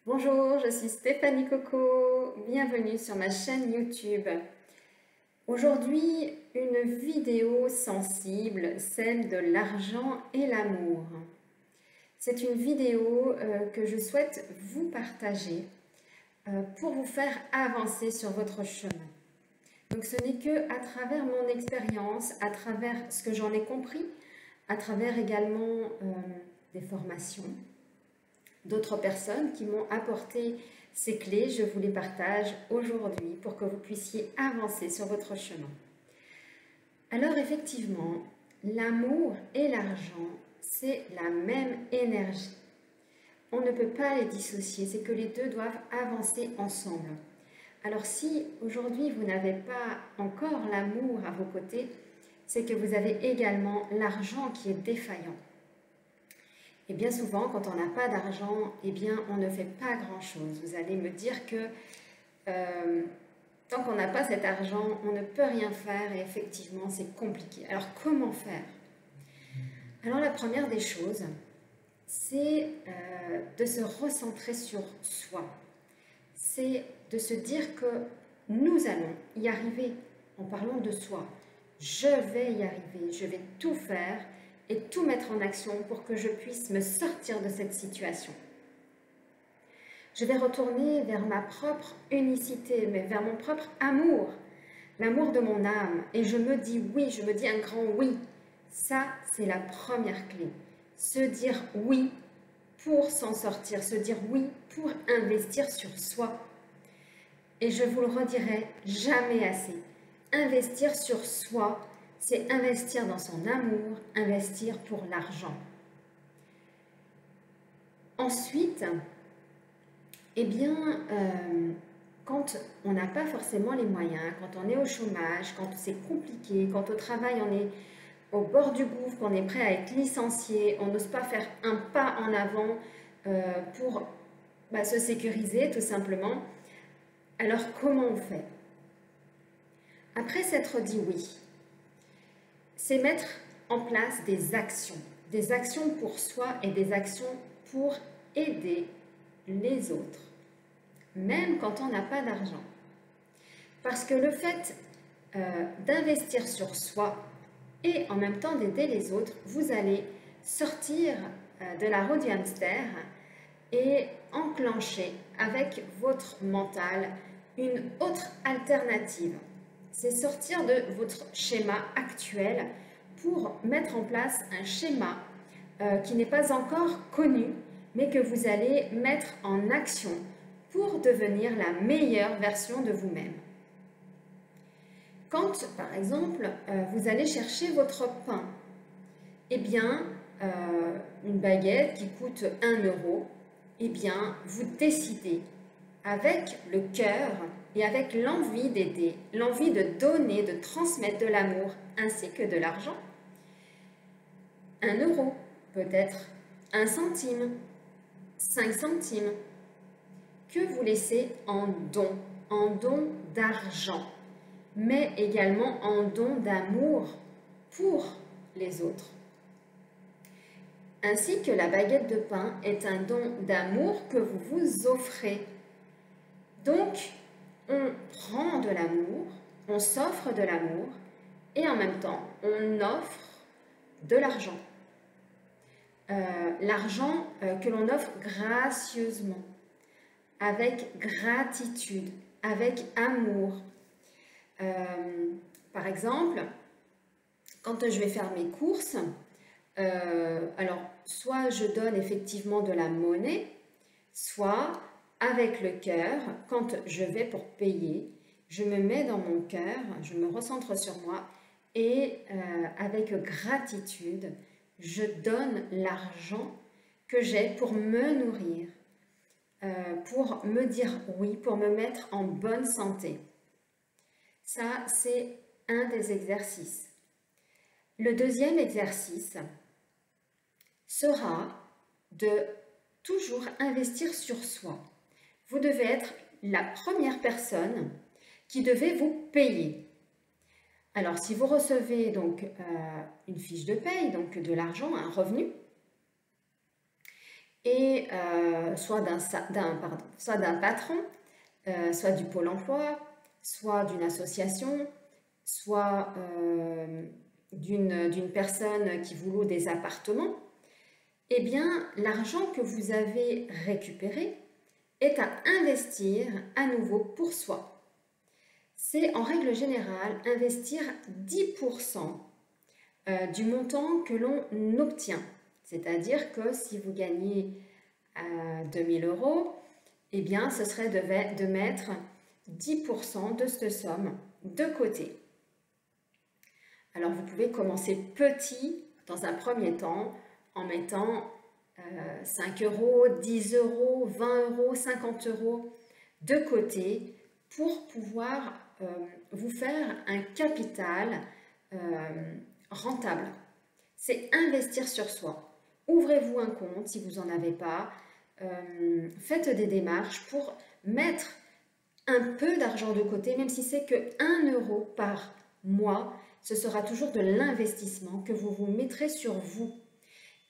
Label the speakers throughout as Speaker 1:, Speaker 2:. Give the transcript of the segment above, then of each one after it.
Speaker 1: Bonjour, je suis Stéphanie Coco, bienvenue sur ma chaîne YouTube. Aujourd'hui, une vidéo sensible, celle de l'argent et l'amour. C'est une vidéo que je souhaite vous partager pour vous faire avancer sur votre chemin. Donc ce n'est que à travers mon expérience, à travers ce que j'en ai compris, à travers également des formations, d'autres personnes qui m'ont apporté ces clés, je vous les partage aujourd'hui pour que vous puissiez avancer sur votre chemin. Alors effectivement, l'amour et l'argent, c'est la même énergie. On ne peut pas les dissocier, c'est que les deux doivent avancer ensemble. Alors si aujourd'hui vous n'avez pas encore l'amour à vos côtés, c'est que vous avez également l'argent qui est défaillant. Et bien souvent, quand on n'a pas d'argent, eh bien, on ne fait pas grand-chose. Vous allez me dire que tant qu'on n'a pas cet argent, on ne peut rien faire et effectivement, c'est compliqué. Alors, comment faire? Alors, la première des choses, c'est de se recentrer sur soi. C'est de se dire que nous allons y arriver en parlant de soi. Je vais y arriver, je vais tout faire et tout mettre en action pour que je puisse me sortir de cette situation. Je vais retourner vers ma propre unicité, mais vers mon propre amour, l'amour de mon âme. Et je me dis oui, je me dis un grand oui. Ça, c'est la première clé. Se dire oui pour s'en sortir, se dire oui pour investir sur soi. Et je vous le redirai jamais assez. Investir sur soi, c'est investir dans son amour, investir pour l'argent. Ensuite, eh bien, quand on n'a pas forcément les moyens, quand on est au chômage, quand c'est compliqué, quand au travail on est au bord du gouffre, qu'on est prêt à être licencié, on n'ose pas faire un pas en avant pour se sécuriser tout simplement. Alors comment on fait? Après s'être dit oui, c'est mettre en place des actions pour soi et des actions pour aider les autres, même quand on n'a pas d'argent. Parce que le fait d'investir sur soi et en même temps d'aider les autres, vous allez sortir de la roue du hamster et enclencher avec votre mental une autre alternative. C'est sortir de votre schéma actuel pour mettre en place un schéma qui n'est pas encore connu, mais que vous allez mettre en action pour devenir la meilleure version de vous-même. Quand, par exemple, vous allez chercher votre pain, eh bien, une baguette qui coûte 1 euro, eh bien, vous décidez avec le cœur et avec l'envie d'aider, l'envie de donner, de transmettre de l'amour ainsi que de l'argent. 1 euro, peut-être 1 centime, 5 centimes, que vous laissez en don d'argent, mais également en don d'amour pour les autres. Ainsi que la baguette de pain est un don d'amour que vous vous offrez. Donc, on prend de l'amour, on s'offre de l'amour et en même temps, on offre de l'argent. L'argent que l'on offre gracieusement, avec gratitude, avec amour. Par exemple, quand je vais faire mes courses, alors soit je donne effectivement de la monnaie, soit avec le cœur, quand je vais pour payer, je me mets dans mon cœur, je me recentre sur moi et avec gratitude, je donne l'argent que j'ai pour me nourrir, pour me dire oui, pour me mettre en bonne santé. Ça, c'est un des exercices. Le deuxième exercice sera de toujours investir sur soi. Vous devez être la première personne qui devait vous payer. Alors, si vous recevez donc une fiche de paye, donc de l'argent, un revenu, et soit d'un patron, soit du pôle emploi, soit d'une association, soit d'une personne qui vous loue des appartements, eh bien, l'argent que vous avez récupéré est à investir à nouveau pour soi. C'est en règle générale investir 10% du montant que l'on obtient. C'est-à-dire que si vous gagnez 2000 euros, eh bien, ce serait de mettre 10% de cette somme de côté. Alors, vous pouvez commencer petit dans un premier temps en mettant 5 euros, 10 euros, 20 euros, 50 euros de côté pour pouvoir vous faire un capital rentable. C'est investir sur soi. Ouvrez-vous un compte si vous n'en avez pas. Faites des démarches pour mettre un peu d'argent de côté, même si c'est que 1 euro par mois, ce sera toujours de l'investissement que vous vous mettrez sur vous.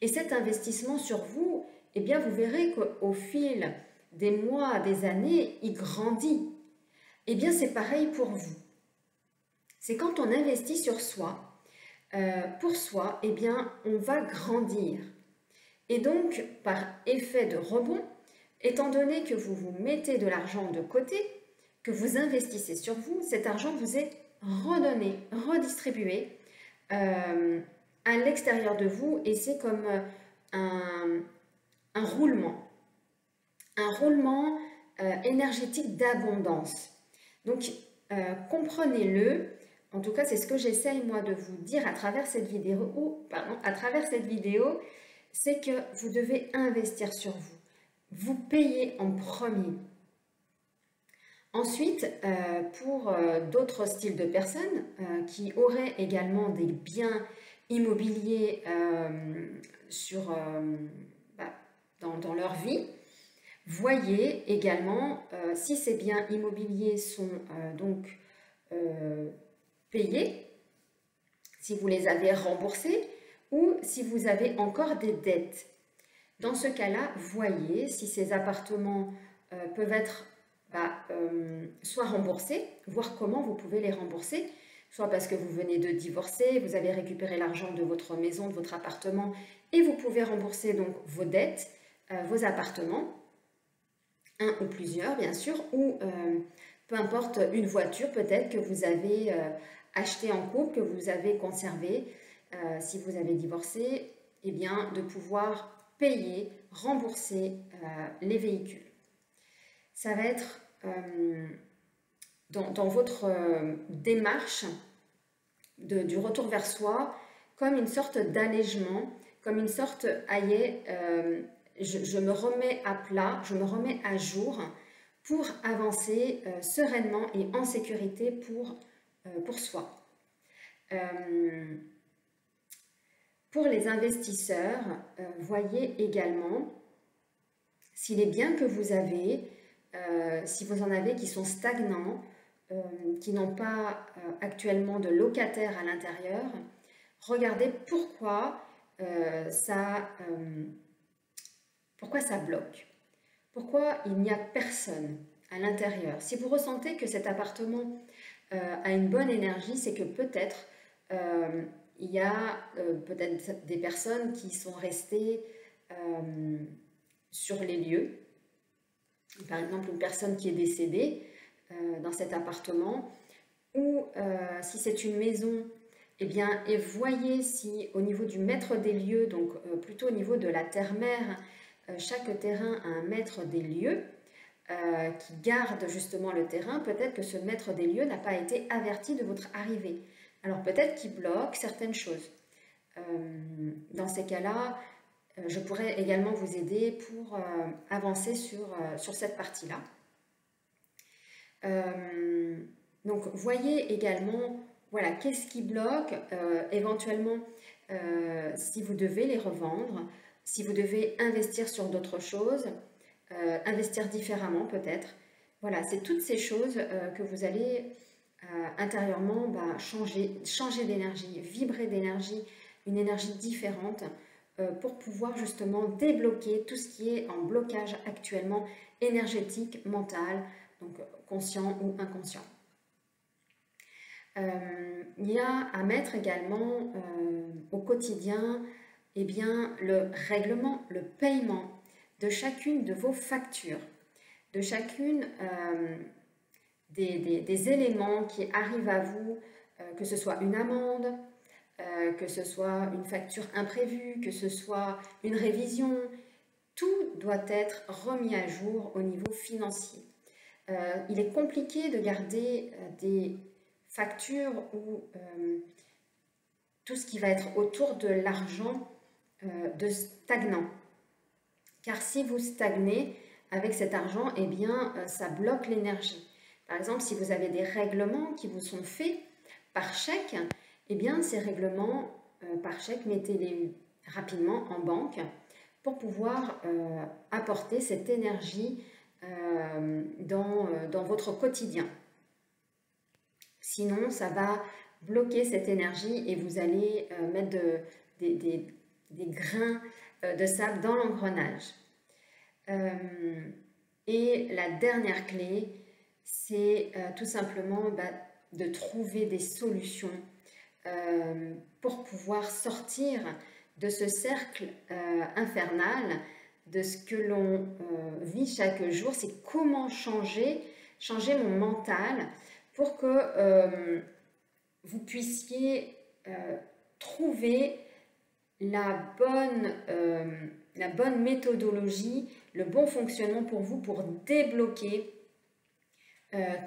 Speaker 1: Et cet investissement sur vous, eh bien, vous verrez qu'au fil des mois, des années, il grandit. Eh bien, c'est pareil pour vous. C'est quand on investit sur soi, pour soi, eh bien, on va grandir. Et donc, par effet de rebond, étant donné que vous vous mettez de l'argent de côté, que vous investissez sur vous, cet argent vous est redonné, redistribué à l'extérieur de vous, et c'est comme un roulement énergétique d'abondance. Donc, comprenez-le. En tout cas, c'est ce que j'essaye moi de vous dire à travers cette vidéo, c'est que vous devez investir sur vous. Vous payez en premier. Ensuite, pour d'autres styles de personnes qui auraient également des biens immobiliers dans leur vie, voyez également si ces biens immobiliers sont donc payés, si vous les avez remboursés ou si vous avez encore des dettes. Dans ce cas-là, voyez si ces appartements peuvent être soit remboursés, voir comment vous pouvez les rembourser, soit parce que vous venez de divorcer, vous avez récupéré l'argent de votre maison, de votre appartement, et vous pouvez rembourser donc vos dettes, vos appartements, un ou plusieurs bien sûr, ou peu importe, une voiture peut-être que vous avez achetée en couple, que vous avez conservée, si vous avez divorcé, eh bien de pouvoir payer, rembourser les véhicules. Ça va être dans votre démarche du retour vers soi comme une sorte d'allègement, comme une sorte, je me remets à plat, je me remets à jour pour avancer sereinement et en sécurité pour soi. Pour les investisseurs, voyez également si les biens que vous avez, si vous en avez qui sont stagnants, qui n'ont pas actuellement de locataires à l'intérieur, regardez pourquoi ça bloque. Pourquoi il n'y a personne à l'intérieur. Si vous ressentez que cet appartement a une bonne énergie, c'est que peut-être il y a peut-être des personnes qui sont restées sur les lieux. Par exemple, une personne qui est décédée dans cet appartement, ou si c'est une maison, eh bien, et voyez si au niveau du maître des lieux, donc plutôt au niveau de la terre-mère, chaque terrain a un maître des lieux qui garde justement le terrain. Peut-être que ce maître des lieux n'a pas été averti de votre arrivée. Alors peut-être qu'il bloque certaines choses. Dans ces cas-là, je pourrais également vous aider pour avancer sur cette partie-là. Donc, voyez également, voilà, qu'est-ce qui bloque, éventuellement, si vous devez les revendre, si vous devez investir sur d'autres choses, investir différemment peut-être. Voilà, c'est toutes ces choses que vous allez intérieurement changer d'énergie, vibrer d'énergie, une énergie différente pour pouvoir justement débloquer tout ce qui est en blocage actuellement énergétique, mental, donc conscient ou inconscient. Il y a à mettre également au quotidien le règlement, le paiement de chacune de vos factures, de chacune des éléments qui arrivent à vous, que ce soit une amende, que ce soit une facture imprévue, que ce soit une révision, tout doit être remis à jour au niveau financier. Il est compliqué de garder des factures ou tout ce qui va être autour de l'argent de stagnant. Car si vous stagnez avec cet argent, eh bien, ça bloque l'énergie. Par exemple, si vous avez des règlements qui vous sont faits par chèque, eh bien, ces règlements par chèque, mettez-les rapidement en banque pour pouvoir apporter cette énergie dans votre quotidien. Sinon, ça va bloquer cette énergie et vous allez mettre des grains de sable dans l'engrenage. Et la dernière clé, c'est tout simplement de trouver des solutions pour pouvoir sortir de ce cercle infernal, de ce que l'on vit chaque jour. C'est comment changer mon mental pour que vous puissiez trouver la bonne méthodologie, le bon fonctionnement pour vous pour débloquer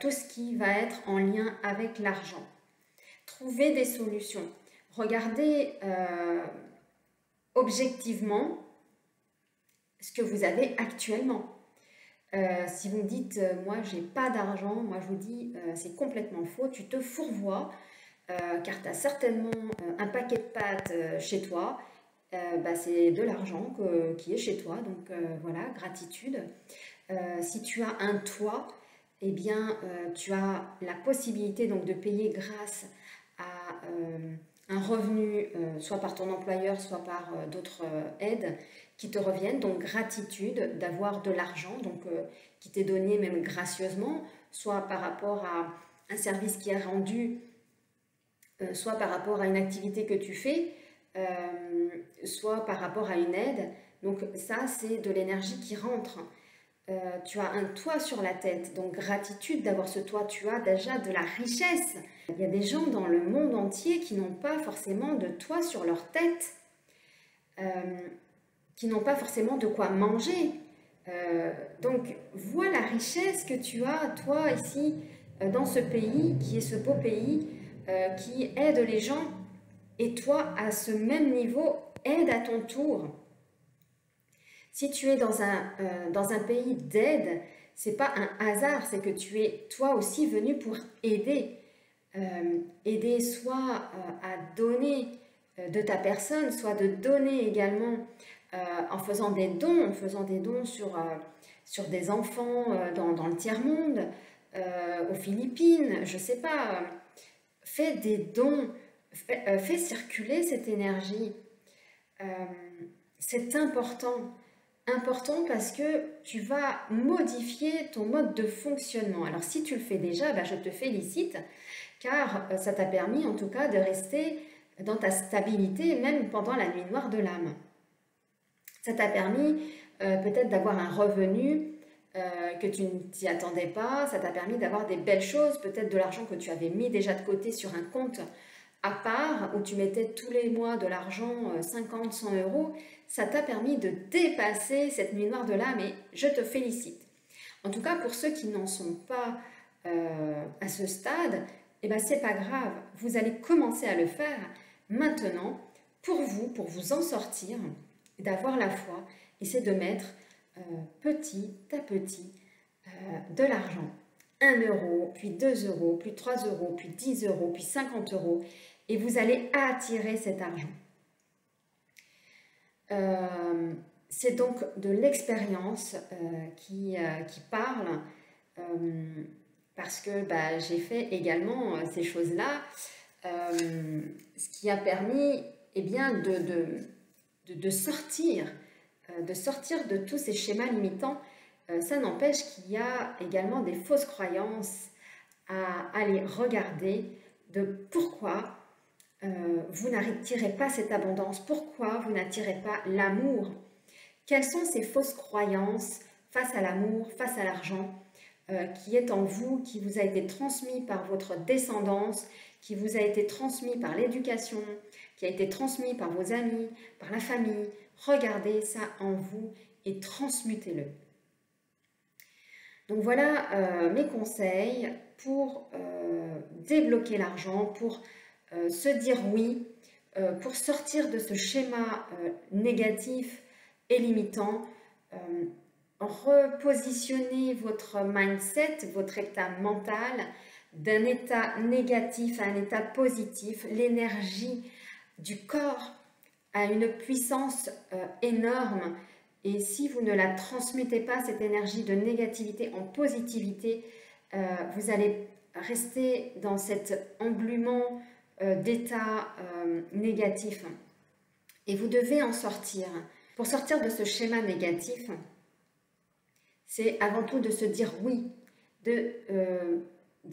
Speaker 1: tout ce qui va être en lien avec l'argent. Trouvez des solutions. Regardez objectivement ce que vous avez actuellement. Si vous me dites, moi j'ai pas d'argent, moi je vous dis, c'est complètement faux, tu te fourvoies, car tu as certainement un paquet de pâtes chez toi, c'est de l'argent qui est chez toi, donc voilà, gratitude. Si tu as un toit, eh bien, tu as la possibilité donc de payer grâce à un revenu, soit par ton employeur, soit par d'autres aides qui te reviennent. Donc gratitude d'avoir de l'argent, donc qui t'est donné même gracieusement, soit par rapport à un service qui est rendu, soit par rapport à une activité que tu fais, soit par rapport à une aide. Donc ça, c'est de l'énergie qui rentre. Tu as un toit sur la tête, donc gratitude d'avoir ce toit, tu as déjà de la richesse. Il y a des gens dans le monde entier qui n'ont pas forcément de toit sur leur tête, qui n'ont pas forcément de quoi manger. Donc vois la richesse que tu as, toi, ici, dans ce pays, qui est ce beau pays, qui aide les gens, et toi, à ce même niveau, aide à ton tour. Si tu es dans un pays d'aide, c'est pas un hasard, c'est que tu es toi aussi venu pour aider. Aider soit à donner de ta personne, soit de donner également en faisant des dons, sur des enfants dans le tiers-monde, aux Philippines, je sais pas. Fais des dons, fais circuler cette énergie. C'est important. Important parce que tu vas modifier ton mode de fonctionnement. Alors si tu le fais déjà, je te félicite car ça t'a permis en tout cas de rester dans ta stabilité même pendant la nuit noire de l'âme. Ça t'a permis peut-être d'avoir un revenu que tu ne t'y attendais pas, ça t'a permis d'avoir des belles choses, peut-être de l'argent que tu avais mis déjà de côté sur un compte à part où tu mettais tous les mois de l'argent, 50, 100 euros, ça t'a permis de dépasser cette nuit noire de l'âme et je te félicite. En tout cas, pour ceux qui n'en sont pas à ce stade, c'est pas grave, vous allez commencer à le faire maintenant pour vous en sortir, d'avoir la foi, et c'est de mettre petit à petit de l'argent. 1 euro, puis 2 euros, puis 3 euros, puis 10 euros, puis 50 euros, et vous allez attirer cet argent. C'est donc de l'expérience qui parle, parce que j'ai fait également ces choses-là, ce qui a permis de sortir, de tous ces schémas limitants. Ça n'empêche qu'il y a également des fausses croyances à aller regarder de pourquoi vous n'attirez pas cette abondance, pourquoi vous n'attirez pas l'amour. Quelles sont ces fausses croyances face à l'amour, face à l'argent, qui est en vous, qui vous a été transmis par votre descendance, qui vous a été transmis par l'éducation, qui a été transmis par vos amis, par la famille. Regardez ça en vous et transmutez-le. Donc voilà mes conseils pour débloquer l'argent, pour se dire oui, pour sortir de ce schéma négatif et limitant, repositionner votre mindset, votre état mental d'un état négatif à un état positif. L'énergie du corps a une puissance énorme. Et si vous ne la transmettez pas, cette énergie de négativité en positivité, vous allez rester dans cet englument d'état négatif. Et vous devez en sortir. Pour sortir de ce schéma négatif, c'est avant tout de se dire oui, de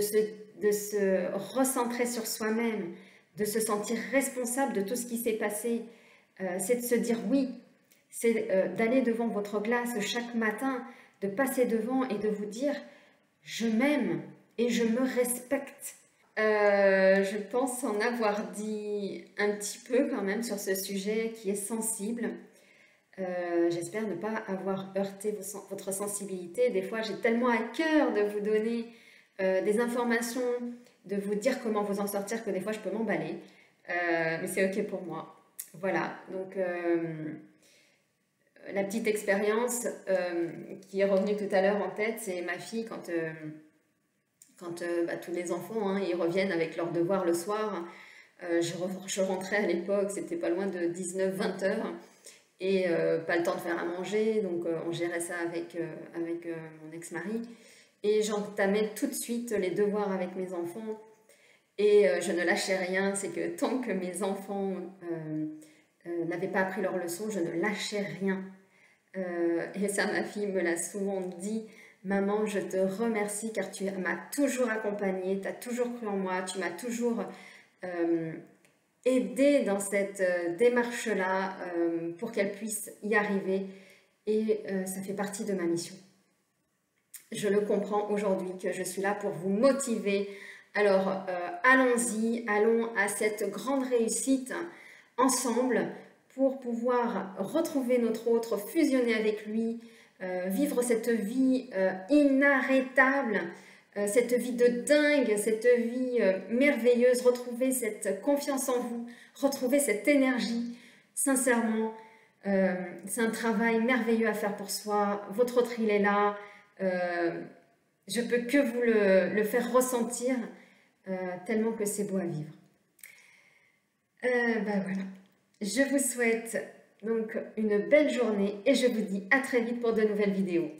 Speaker 1: se recentrer sur soi-même, de se sentir responsable de tout ce qui s'est passé. C'est de se dire oui. C'est d'aller devant votre glace chaque matin, de passer devant et de vous dire « je m'aime et je me respecte ». Je pense en avoir dit un petit peu quand même sur ce sujet qui est sensible. J'espère ne pas avoir heurté votre sensibilité. Des fois, j'ai tellement à cœur de vous donner des informations, de vous dire comment vous en sortir que des fois, je peux m'emballer. Mais c'est OK pour moi. Voilà, donc... la petite expérience qui est revenue tout à l'heure en tête, c'est ma fille quand tous les enfants ils reviennent avec leurs devoirs le soir. Je rentrais à l'époque, c'était pas loin de 19-20 heures et pas le temps de faire à manger, donc on gérait ça avec mon ex-mari et j'entamais tout de suite les devoirs avec mes enfants et je ne lâchais rien. C'est que tant que mes enfants n'avaient pas appris leur leçon, je ne lâchais rien. Et ça, ma fille me l'a souvent dit. Maman, je te remercie car tu m'as toujours accompagnée, tu as toujours cru en moi, tu m'as toujours aidée dans cette démarche-là pour qu'elle puisse y arriver. Et ça fait partie de ma mission. Je le comprends aujourd'hui que je suis là pour vous motiver. Alors, allons-y, allons à cette grande réussite ensemble, pour pouvoir retrouver notre autre, fusionner avec lui, vivre cette vie inarrêtable, cette vie de dingue, cette vie merveilleuse, retrouver cette confiance en vous, retrouver cette énergie. Sincèrement, c'est un travail merveilleux à faire pour soi. Votre autre, il est là. Je peux que vous le faire ressentir, tellement que c'est beau à vivre. Voilà. Je vous souhaite donc une belle journée et je vous dis à très vite pour de nouvelles vidéos.